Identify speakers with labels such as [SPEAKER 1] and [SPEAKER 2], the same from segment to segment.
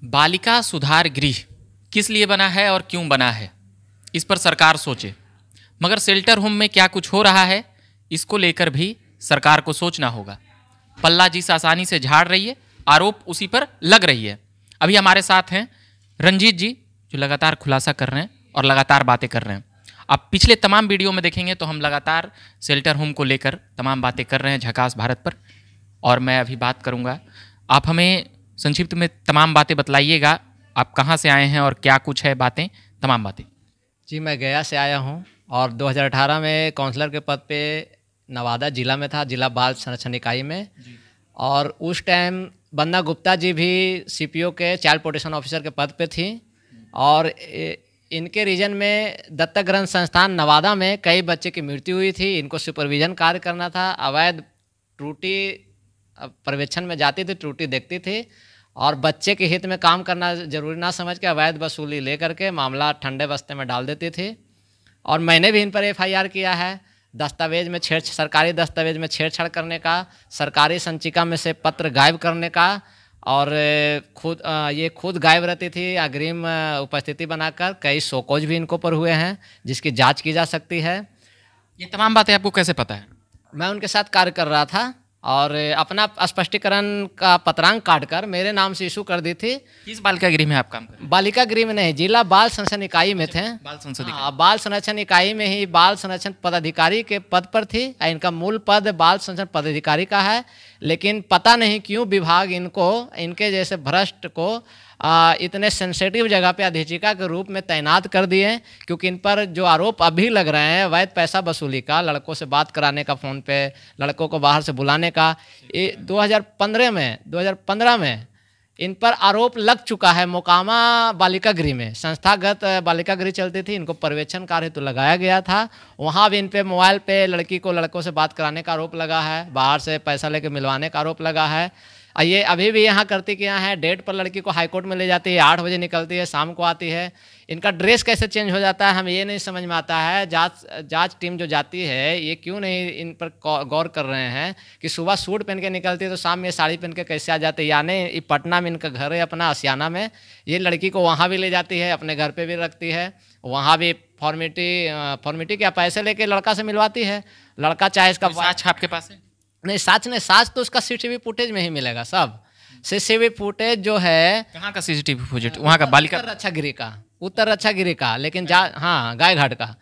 [SPEAKER 1] बालिका सुधार गृह किस लिए बना है और क्यों बना है, इस पर सरकार सोचे। मगर शेल्टर होम में क्या कुछ हो रहा है, इसको लेकर भी सरकार को सोचना होगा। पल्ला जिस आसानी से झाड़ रही है, आरोप उसी पर लग रही है। अभी हमारे साथ हैं रंजीत जी, जो लगातार खुलासा कर रहे हैं और लगातार बातें कर रहे हैं। आप पिछले तमाम वीडियो में देखेंगे तो हम लगातार शेल्टर होम को लेकर तमाम बातें कर रहे हैं झकास भारत पर, और मैं अभी बात करूंगा। आप हमें संक्षिप्त में तमाम बातें बतलाइएगा, आप कहाँ से आए हैं और क्या कुछ है बातें, तमाम बातें।
[SPEAKER 2] जी, मैं गया से आया हूँ और 2018 में काउंसलर के पद पे नवादा जिला में था, जिला बाल संरक्षण इकाई में। और उस टाइम वंदना गुप्ता जी भी सीपीओ के चाइल्ड प्रोटेक्शन ऑफिसर के पद पे थी। और इनके रीजन में दत्तक ग्रहण संस्थान नवादा में कई बच्चे की मृत्यु हुई थी। इनको सुपरविजन कार्य करना था। अवैध त्रुटि पर्यवेक्षण में जाती थी, त्रुटि देखती थी और बच्चे के हित में काम करना जरूरी ना समझ के अवैध वसूली ले करके मामला ठंडे बस्ते में डाल देती थी। और मैंने भी इन पर एफआईआर किया है। दस्तावेज में सरकारी दस्तावेज में छेड़छाड़ करने का, सरकारी संचिका में से पत्र गायब करने का, और ये खुद गायब रहती थी अग्रिम उपस्थिति बनाकर। कई शोकॉज भी इनको पर हुए हैं जिसकी जांच की जा सकती है।
[SPEAKER 1] ये तमाम बातें आपको कैसे पता है?
[SPEAKER 2] मैं उनके साथ कार्य कर रहा था और अपना स्पष्टीकरण का पत्रांक काटकर मेरे नाम से इशू कर दी थी।
[SPEAKER 1] किस बालिका गृह में आप काम कर रहे हैं?
[SPEAKER 2] बालिका गृह में नहीं, जिला बाल संरक्षण इकाई में थे।
[SPEAKER 1] बाल संसद इकाई।
[SPEAKER 2] हाँ, बाल संरक्षण इकाई में ही बाल संरक्षण पदाधिकारी के पद पर थी। इनका मूल पद बाल संरक्षण पदाधिकारी का है, लेकिन पता नहीं क्यों विभाग इनको, इनके जैसे भ्रष्ट को इतने सेंसिटिव जगह पे अधीक्षिका के रूप में तैनात कर दिए। क्योंकि इन पर जो आरोप अभी लग रहे हैं अवैध पैसा वसूली का, लड़कों से बात कराने का, फ़ोन पे लड़कों को बाहर से बुलाने का, ये 2015 में इन पर आरोप लग चुका है। मोकामा बालिका गृह में संस्थागत बालिका गृह चलती थी, इनको पर्यवेक्षण कार्य तो लगाया गया था। वहाँ भी इन पे मोबाइल पे लड़की को लड़कों से बात कराने का आरोप लगा है, बाहर से पैसा लेके मिलवाने का आरोप लगा है। ये अभी भी यहाँ करती क्या है, डेट पर लड़की को हाईकोर्ट में ले जाती है, 8 बजे निकलती है, शाम को आती है। इनका ड्रेस कैसे चेंज हो जाता है, हमें ये नहीं समझ में आता है। जांच टीम जो जाती है ये क्यों नहीं इन पर गौर कर रहे हैं कि सुबह सूट पहन के निकलती है तो शाम में साड़ी पहन के कैसे आ जाते हैं। यानी पटना में इनका घर है अपना, आसियाना में। ये लड़की को वहाँ भी ले जाती है, अपने घर पर भी रखती है, वहाँ भी फॉर्मेलिटी क्या पैसे लेके लड़का से मिलवाती है। लड़का चाहे इसका
[SPEAKER 1] साक्ष्य आपके पास है?
[SPEAKER 2] नहीं, साच तो उसका सीसीटीवी फुटेज में ही मिलेगा। सब सीसीटीवी फुटेज जो है,
[SPEAKER 1] कहाँ का सीसीटीवी फुटेज? वहाँ का बालिका
[SPEAKER 2] उत्तर रक्षा गिरी का, लेकिन हाँ, गाय घाट का,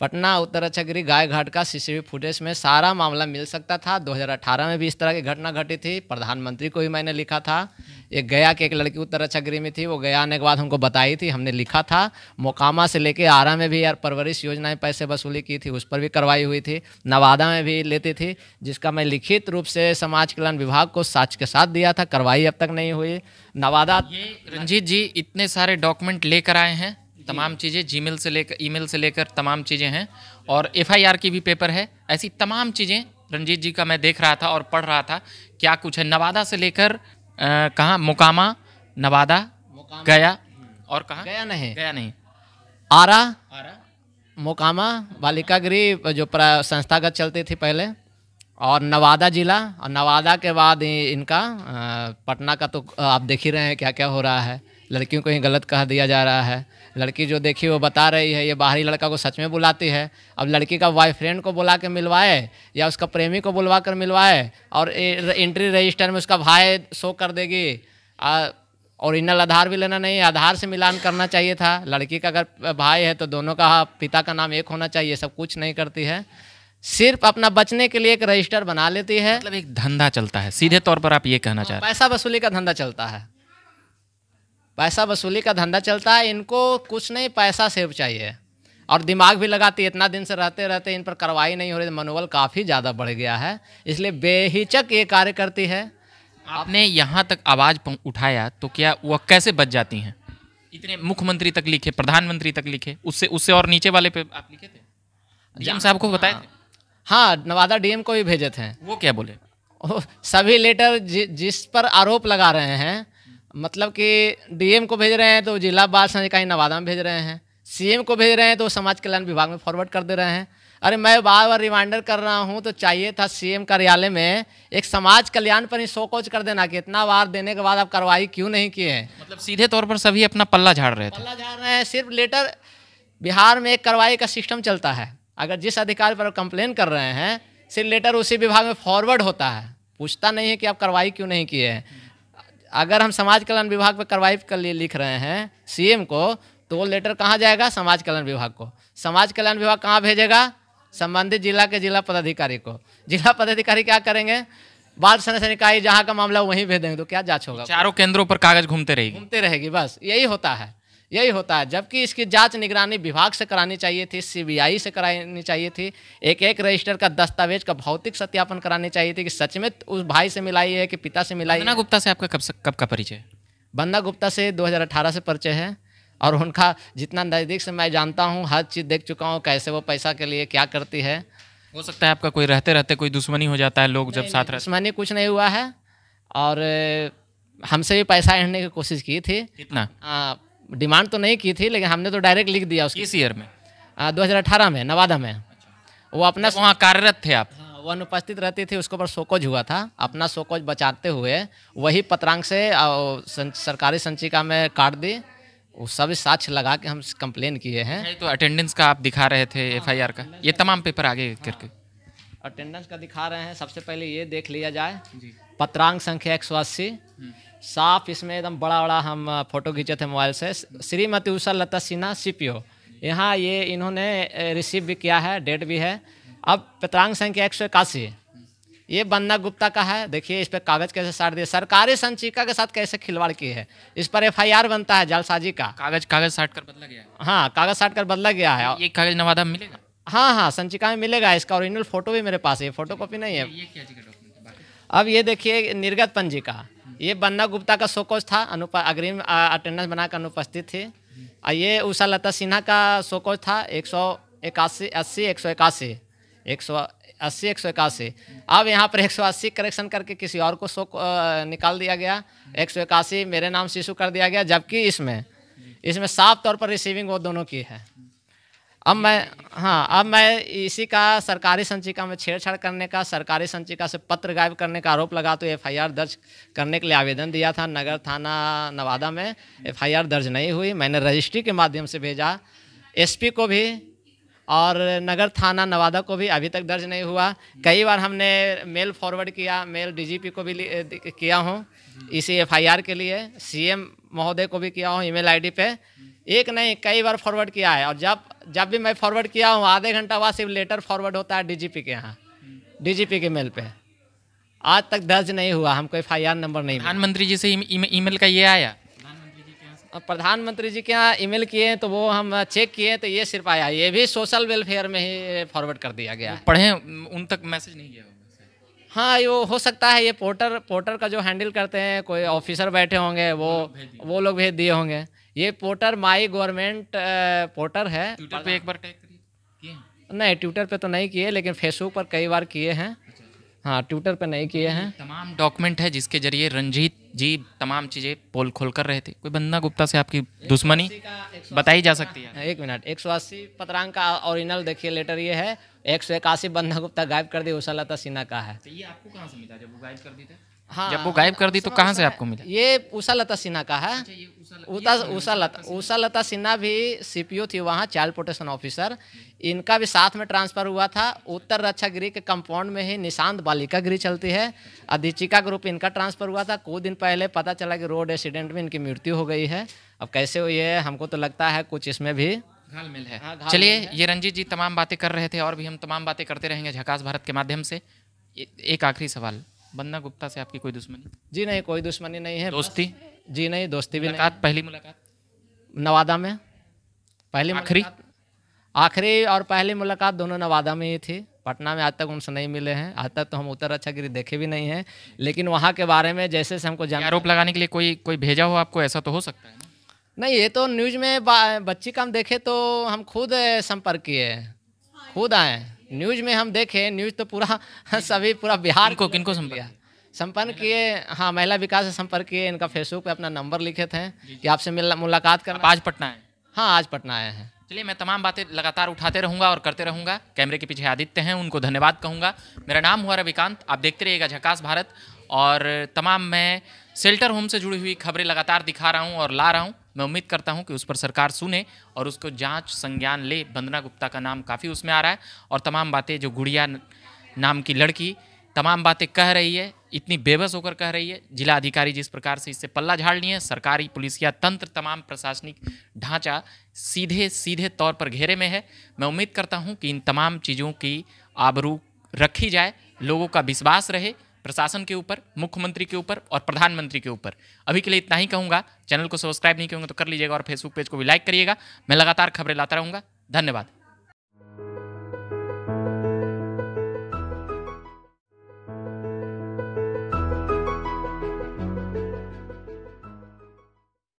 [SPEAKER 2] पटना उत्तर रक्षा गिरी गाय घाट का सीसीटीवी फुटेज में सारा मामला मिल सकता था। 2018 में भी इस तरह की घटना घटी थी। प्रधानमंत्री को भी मैंने लिखा था। एक गया कि एक लड़की उत्तर रक्षा गृह में थी, वो गया आने के बाद हमको बताई थी, हमने लिखा था। मोकामा से लेके आरा में भी यार परवरिश योजनाएं पैसे वसूली की थी, उस पर भी कार्रवाई हुई थी। नवादा में भी लेती थी, जिसका मैं लिखित रूप से समाज कल्याण विभाग को साक्ष्य के साथ दिया था। कार्रवाई अब तक नहीं हुई। नवादा
[SPEAKER 1] रंजीत जी इतने सारे डॉक्यूमेंट लेकर आए हैं, तमाम चीज़ें जीमेल से लेकर ईमेल से लेकर तमाम चीज़ें हैं, और एफआईआर की भी पेपर है। ऐसी तमाम चीज़ें रंजीत जी का मैं देख रहा था और पढ़ रहा था क्या कुछ है। नवादा से लेकर कहाँ, मोकामा, नवादा, गया, और कहाँ?
[SPEAKER 2] गया नहीं, आरा, मोकामा बालिका गृह जो संस्थागत चलती थी पहले, और नवादा जिला, और नवादा के बाद इनका पटना का तो आप देख ही रहे हैं क्या क्या हो रहा है। लड़कियों को ही गलत कह दिया जा रहा है। लड़की जो देखी वो बता रही है, ये बाहरी लड़का को सच में बुलाती है। अब लड़की का बॉयफ्रेंड को बुला के मिलवाए या उसका प्रेमी को बुलवा कर मिलवाए, और एंट्री रजिस्टर में उसका भाई शो कर देगी। ओरिजिनल आधार भी लेना नहीं, आधार से मिलान करना चाहिए था। लड़की का अगर भाई है तो दोनों का पिता का नाम एक होना चाहिए। सब कुछ नहीं करती है, सिर्फ अपना बचने के लिए एक रजिस्टर बना लेती है।
[SPEAKER 1] मतलब एक धंधा चलता है, सीधे तौर पर आप ये कहना चाह रहे हैं?
[SPEAKER 2] पैसा वसूली का धंधा चलता है, पैसा वसूली का धंधा चलता है। इनको कुछ नहीं, पैसा सिर्फ चाहिए, और दिमाग भी लगाती है। इतना दिन से रहते रहते इन पर कार्रवाई नहीं हो रही, मनोबल काफ़ी ज़्यादा बढ़ गया है, इसलिए बेहिचक ये कार्य करती है।
[SPEAKER 1] आपने यहाँ तक आवाज़ उठाया तो क्या वह कैसे बच जाती हैं? इतने मुख्यमंत्री तक लिखे, प्रधानमंत्री तक लिखे, उससे और नीचे वाले पे आप लिखे थे? डीएम साहब को बताए थे?
[SPEAKER 2] हाँ, नवादा डीएम को भी भेजे थे।
[SPEAKER 1] वो क्या बोले?
[SPEAKER 2] सभी लेटर जिस पर आरोप लगा रहे हैं, मतलब कि डीएम को भेज रहे हैं तो जिला बाल संरक्षण इकाई नवादा में भेज रहे हैं, सीएम को भेज रहे हैं तो समाज कल्याण विभाग में फॉरवर्ड कर दे रहे हैं। अरे मैं बार बार रिमाइंडर कर रहा हूँ, तो चाहिए था सीएम कार्यालय में एक समाज कल्याण पर ही शोकॉज कर देना कि इतना बार देने के बाद आप कार्रवाई क्यों नहीं किए हैं।
[SPEAKER 1] मतलब सीधे तौर पर सभी अपना पल्ला झाड़ रहे थे।
[SPEAKER 2] पल्ला झाड़ रहे हैं, सिर्फ लेटर। बिहार में एक कार्रवाई का सिस्टम चलता है, अगर जिस अधिकारी पर कंप्लेन कर रहे हैं सिर्फ लेटर उसी विभाग में फॉरवर्ड होता है, पूछता नहीं है कि आप कार्रवाई क्यों नहीं किए हैं। अगर हम समाज कल्याण विभाग पर कार्रवाई के लिए लिख रहे हैं सीएम को, तो वो लेटर कहाँ जाएगा? समाज कल्याण विभाग को। समाज कल्याण विभाग कहाँ भेजेगा? संबंधित जिला के जिला पदाधिकारी को। जिला पदाधिकारी क्या करेंगे? बाल संरक्षण इकाई जहाँ का मामला वहीं भेज देंगे, तो क्या जांच होगा?
[SPEAKER 1] चारों केंद्रों पर कागज घूमते रहेगी।
[SPEAKER 2] बस यही होता है, यही होता है। जबकि इसकी जांच निगरानी विभाग से करानी चाहिए थी, सीबीआई से करानी चाहिए थी, एक एक रजिस्टर का दस्तावेज का भौतिक सत्यापन करानी चाहिए थी कि सच में उस भाई से मिलाई है कि पिता से मिलाई है।
[SPEAKER 1] वंदना गुप्ता से आपका कब का परिचय है?
[SPEAKER 2] वंदना गुप्ता से 2018 से परिचय है, और उनका जितना नज़दीक से मैं जानता हूँ, हर चीज़ देख चुका हूँ, कैसे वो पैसा के लिए क्या करती है।
[SPEAKER 1] हो सकता है आपका कोई रहते रहते कोई दुश्मनी हो जाता है, लोग जब साथ रहते।
[SPEAKER 2] दुश्मनी कुछ नहीं हुआ है, और हमसे भी पैसा ऐंठने की कोशिश की थी।
[SPEAKER 1] कितना?
[SPEAKER 2] डिमांड तो नहीं की थी, लेकिन हमने तो डायरेक्ट लिख दिया उसकी।
[SPEAKER 1] किस ईयर में?
[SPEAKER 2] 2018 में नवादा में। वो अपना
[SPEAKER 1] वहाँ कार्यरत थे आप?
[SPEAKER 2] वो अनुपस्थित रहती थी, उसके ऊपर शोकॉज हुआ था। अपना शोकॉज बचाते हुए वही पत्रांक से सरकारी संचिका में काट दी, वो सब साक्ष्य लगा के हम कंप्लेन किए हैं।
[SPEAKER 1] तो अटेंडेंस का आप दिखा रहे थे, एफआईआर का, ये तमाम पेपर आगे करके
[SPEAKER 2] अटेंडेंस का दिखा रहे हैं। सबसे पहले ये देख लिया जाए, पत्रांक संख्या 180, साफ इसमें एकदम बड़ा बड़ा हम फोटो खींचे थे मोबाइल से। श्रीमती उषा लता सिन्हा सीपीओ, यहाँ ये इन्होंने रिसीव भी किया है, डेट भी है। अब पत्रांक संख्या 181 ये वंदना गुप्ता का है। देखिए इस पर कागज कैसे साट दिए, सरकारी संचिका के साथ कैसे खिलवाड़ की है। इस पर एफआईआर बनता है जालसाजी का।
[SPEAKER 1] कागज साट कर बदला गया है।
[SPEAKER 2] हाँ, कागज साट कर बदला गया है।
[SPEAKER 1] ये कागज नवादा में मिलेगा?
[SPEAKER 2] हाँ, संचिका में मिलेगा। इसका ओरिजिनल फोटो भी मेरे पास है, फोटो कॉपी नहीं है।
[SPEAKER 1] ये क्या चीज़ का डॉक्यूमेंट है?
[SPEAKER 2] अब ये देखिए निर्गत पंजिका, ये वंदना गुप्ता का शोकॉज था, अग्रिम अटेंडेंस बनाकर अनुपस्थित थी। और ये उषा लता सिन्हा का शोकॉज था 181 80 181 180 181। अब यहाँ पर 180 करेक्शन करके किसी और को निकाल दिया गया, 181 मेरे नाम से इशू कर दिया गया, जबकि इसमें साफ तौर पर रिसीविंग वो दोनों की है। अब मैं इसी का सरकारी संचिका में छेड़छाड़ करने का, सरकारी संचिका से पत्र गायब करने का आरोप लगा, तो एफआईआर दर्ज करने के लिए आवेदन दिया था नगर थाना नवादा में। एफआईआर दर्ज नहीं हुई, मैंने रजिस्ट्री के माध्यम से भेजा एसपी को भी और नगर थाना नवादा को भी, अभी तक दर्ज नहीं हुआ। कई बार हमने मेल फॉरवर्ड किया, मेल डीजीपी को भी किया हूँ इसी एफआईआर के लिए, सीएम महोदय को भी किया हूँ ईमेल आईडी पे। एक नहीं कई बार फॉरवर्ड किया है, और जब भी मैं फॉरवर्ड किया हूँ आधे घंटा बाद सिर्फ लेटर फॉरवर्ड होता है डीजीपी के यहाँ, डीजीपी के मेल पे। आज तक दर्ज नहीं हुआ, हमको एफआईआर नंबर नहीं।
[SPEAKER 1] प्रधानमंत्री जी से ईमेल का ये आया?
[SPEAKER 2] प्रधानमंत्री जी के यहाँ ईमेल किए तो वो हम चेक किए तो ये सिर्फ आया, ये भी सोशल वेलफेयर में ही फॉरवर्ड कर दिया गया।
[SPEAKER 1] पढ़े, उन तक मैसेज नहीं गया?
[SPEAKER 2] हाँ, ये हो सकता है ये पोर्टर का जो हैंडल करते हैं कोई ऑफिसर बैठे होंगे, वो लोग भेज दिए होंगे। ये पोर्टर माई गवर्नमेंट पोर्टर है।
[SPEAKER 1] ट्विटर पे एक बार टैग किए?
[SPEAKER 2] नहीं, ट्विटर पे तो नहीं किए, लेकिन फेसबुक पर कई बार किए हैं। हाँ, ट्विटर पे नहीं किए हैं।
[SPEAKER 1] तमाम डॉक्यूमेंट है जिसके जरिए रंजीत जी तमाम चीज़ें पोल खोल कर रहे थे। कोई वंदना गुप्ता से आपकी दुश्मनी बताई जा सकती है?
[SPEAKER 2] 1 मिनट, 180 पत्रांक का ओरिजिनल देखिए लेटर ये है, 181 वंदना गुप्ता गायब कर दी उषा लता सिन्हा का है।
[SPEAKER 1] ये आपको कहाँ से मिला जब वो गायब कर दी थी?
[SPEAKER 2] हाँ,
[SPEAKER 1] जब वो गायब कर दी तो कहाँ से आपको मिला?
[SPEAKER 2] ये उषा लता सिन्हा का है। उषा लता सिन्हा भी सीपीओ थी वहाँ, चाइल्ड प्रोटेक्शन ऑफिसर। इनका भी साथ में ट्रांसफर हुआ था। उत्तर रक्षा गृह के कंपाउंड में ही निशांत बालिका गृह चलती है, अधीक्षिका ग्रुप इनका ट्रांसफर हुआ था। कुछ दिन पहले पता चला कि रोड एक्सीडेंट में इनकी मृत्यु हो गई है। अब कैसे हुई है हमको तो लगता है कुछ इसमें भी
[SPEAKER 1] घालमेल है। चलिए, ये रंजीत जी तमाम बातें कर रहे थे और भी हम तमाम बातें करते रहेंगे झकास भारत के माध्यम से। एक आखिरी सवाल, वंदना गुप्ता से आपकी कोई दुश्मनी?
[SPEAKER 2] जी नहीं, कोई दुश्मनी नहीं है।
[SPEAKER 1] दोस्ती?
[SPEAKER 2] जी नहीं, दोस्ती भी
[SPEAKER 1] नहीं। पहली मुलाकात
[SPEAKER 2] नवादा में, पहली आखिरी और पहली मुलाकात दोनों नवादा में ही थी। पटना में आज तक उनसे नहीं मिले हैं, आज तक तो हम उत्तर रक्षा गृह देखे भी नहीं हैं, लेकिन वहाँ के बारे में जैसे से हमको
[SPEAKER 1] आरोप लगाने के लिए कोई भेजा हो आपको, ऐसा तो हो सकता है ना?
[SPEAKER 2] नहीं, ये तो न्यूज में बच्ची का हम देखे तो हम खुद संपर्क किए, खुद आए। न्यूज में हम देखे, न्यूज तो पूरा सभी पूरा बिहार
[SPEAKER 1] को किनको
[SPEAKER 2] संपर्क किए? हाँ, महिला विकास से संपर्क किए। इनका फेसबुक पे अपना नंबर लिखे थे कि आपसे मुलाकात करना।
[SPEAKER 1] आज पटना है?
[SPEAKER 2] हाँ, आज पटना आए हैं।
[SPEAKER 1] चलिए, मैं तमाम बातें लगातार उठाते रहूंगा और करते रहूंगा। कैमरे के पीछे आदित्य हैं, उनको धन्यवाद कहूंगा। मेरा नाम हुआ रविकांत, आप देखते रहिएगा झकास भारत। और तमाम मैं शेल्टर होम से जुड़ी हुई खबरें लगातार दिखा रहा हूं और ला रहा हूं। मैं उम्मीद करता हूं कि उस पर सरकार सुने और उसको जांच संज्ञान ले। वंदना गुप्ता का नाम काफ़ी उसमें आ रहा है और तमाम बातें जो गुड़िया नाम की लड़की तमाम बातें कह रही है, इतनी बेबस होकर कह रही है। जिला अधिकारी जिस प्रकार से इससे पल्ला झाड़ लिए हैं, सरकारी पुलिसिया तंत्र, तमाम प्रशासनिक ढांचा सीधे सीधे तौर पर घेरे में है। मैं उम्मीद करता हूं कि इन तमाम चीज़ों की आबरू रखी जाए, लोगों का विश्वास रहे प्रशासन के ऊपर, मुख्यमंत्री के ऊपर और प्रधानमंत्री के ऊपर। अभी के लिए इतना ही कहूँगा। चैनल को सब्सक्राइब नहीं किए होंगे तो कर लीजिएगा और फेसबुक पेज को भी लाइक करिएगा। मैं लगातार खबरें लाता रहूँगा। धन्यवाद।